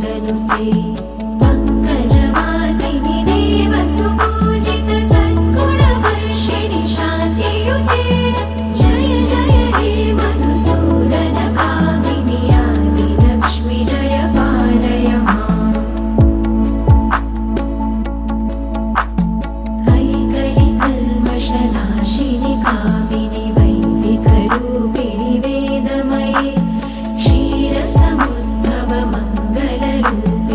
वेदनुते पङ्कजवासिनि देवसुपूजित सद्गुणवर्षिणि शान्तियुते जय जय हे मधुसूदन कामिनि आदिलक्ष्मि जय पालय माम् ऐकलिकल्मषनाशिनि कामिनि वैदिकरूपिणि वेदमये क्षीरसमुद्भव मङ्गलरूपिणि